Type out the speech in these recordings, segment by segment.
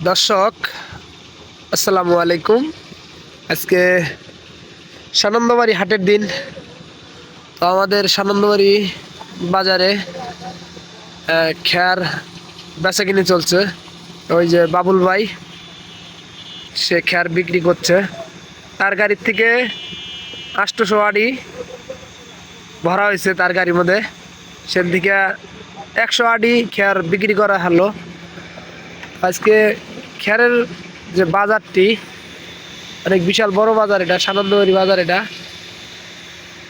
দর্শক আসসালামু আলাইকুম। আজকে সানন্দবাড়ি হাটের দিন। তো আমাদের সানন্দবাড়ি বাজারে খ্যার বেচাকিনি চলছে। ওই যে বাবুল ভাই, সে খ্যার বিক্রি করছে। তার গাড়ির থেকে 800 আড়ি ভরা হয়েছে তার গাড়ির মধ্যে। সেন থেকে 100 আড়ি খ্যার বিক্রি করা হলো। আজকে খ্যারের যে বাজারটি অনেক বিশাল বড় বাজার, এটা সানন্দবাড়ি বাজার এটা।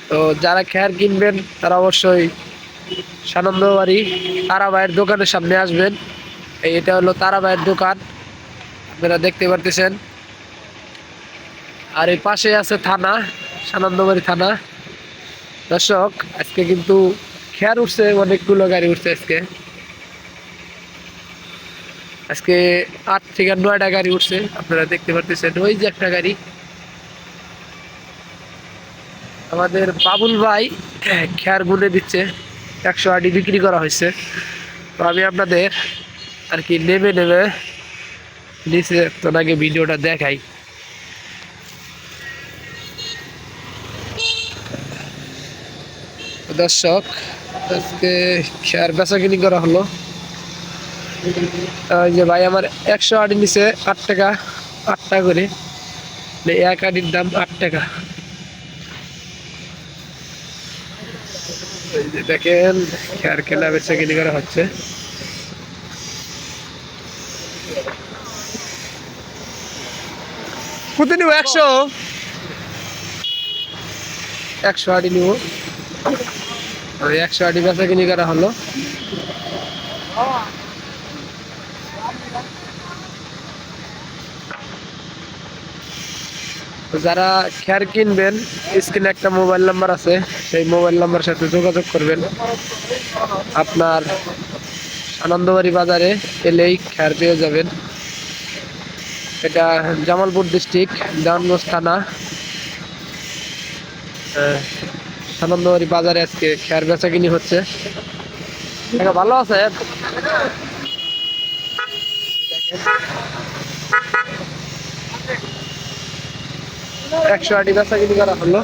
তো যারা খ্যার কিনবেন তারা অবশ্যই সানন্দবাড়ি তারাবাইয়ের দোকানের সামনে আসবেন। এটা হলো তারাবাইয়ের দোকান, আপনারা দেখতে পারতেছেন। আর এই পাশে আছে থানা, সানন্দবাড়ি থানা। দর্শক আজকে কিন্তু খ্যার উঠছে, অনেকগুলো গাড়ি উঠছে আজকে 8 থেকে 9টা গাড়ি উঠছে, আপনারা দেখতে পারতেছেন। ওই যে একটা গাড়ি আমাদের বাবুল ভাই খ্যার গুনে দিচ্ছে, 100 আড়ি বিক্রি করা হয়েছে। তো আমি আপনাদের আর কি নেমে নিচে তো আগে ভিডিওটা দেখাই। দর্শক আজকে খ্যার বেচা কিনি করা হলো। ওই যে ভাই আমার 100 আড়ি নিচে 8 টাকা, 8 টাকা করে। এক আড়ির দাম 8 টাকা। দেখেন খ্যার কেনা বেচা কিনি করা হচ্ছে। কত নিব? 100 আড়ি নিব। 100 আড়ি বেচা কিনি করা হলো। যারা খ্যার কিনবেন, স্ক্রিনে একটা মোবাইল নাম্বার আছে, সেই মোবাইল নাম্বার সাথে যোগাযোগ করবেন। আপনার আনন্দবাড়ি বাজারে এলেই খ্যার পেয়ে যাবেন। এটা জামালপুর ডিস্ট্রিক্ট, দেওয়ানগঞ্জ থানা, আনন্দবাড়ি বাজারে আজকে খ্যার বেচা কিনি হচ্ছে। ভালো আছে। 100 আড়ি বেচা কিনি করা হলো।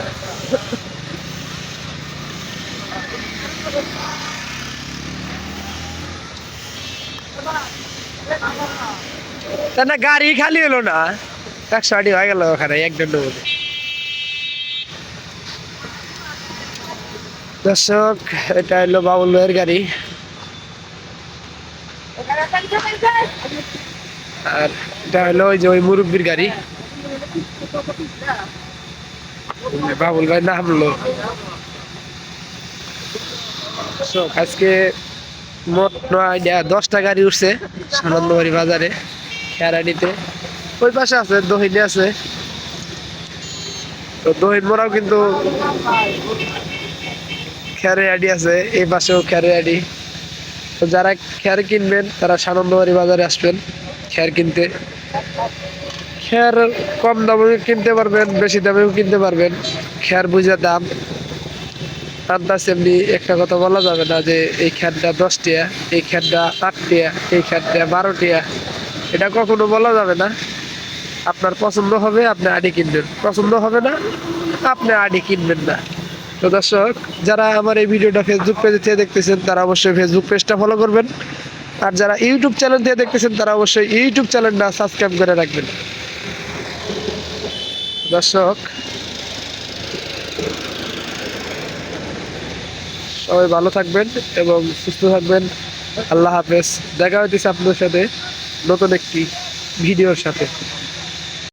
না গাড়ি খালি হলো না, 100 আড়ি হয়ে গেল ওখানে একদম। দর্শক এটা হলো বাবুল ভাইয়ের গাড়ি, আর এটা হলো ওই যে ওই মুরব্বীর গাড়ি। বাবুল ভাই নামলো। আজকে মোট 10টা গাড়ি উঠছে সানন্দবাড়ি বাজারে খেরানিতে। ওই পাশে আছে দহিনে আছে, তো দহিন মোড়াও কিন্তু খেয়ারে আডি আছে, এই পাশেও খেয়ারে আডি। তো যারা খ্যার কিনবেন তারা সানন্দবাড়ি বাজারে আসবেন খ্যার কিনতে। খ্যার কম দামেও কিনতে পারবেন, বেশি দামেও কিনতে পারবেন, খ্যার বুঝে দাম। আন্দাজ এমনি একটা কথা বলা যাবে না যে এই খ্যারটা 10 টাকা, এই খ্যারটা 8 টাকা, এই খ্যারটা 12 টাকা, এটা কখনো বলা যাবে না। আপনার পছন্দ হবে আপনি আডি কিনবেন, পছন্দ হবে না আপনি আডি কিনবেন না। তো দর্শক যারা আমার এই ভিডিওটা ফেসবুক পেজ থেকে দেখতেছেন তারা অবশ্যই ফেসবুক পেজটা ফলো করবেন, আর যারা ইউটিউব চ্যানেল থেকে দেখতেছেন তারা অবশ্যই ইউটিউব চ্যানেলটা সাবস্ক্রাইব করে রাখবেন। দর্শক সবাই ভালো থাকবেন এবং সুস্থ থাকবেন। আল্লাহ হাফেজ। দেখা হইতেছে আপনাদের সাথে নতুন একটি ভিডিওর সাথে।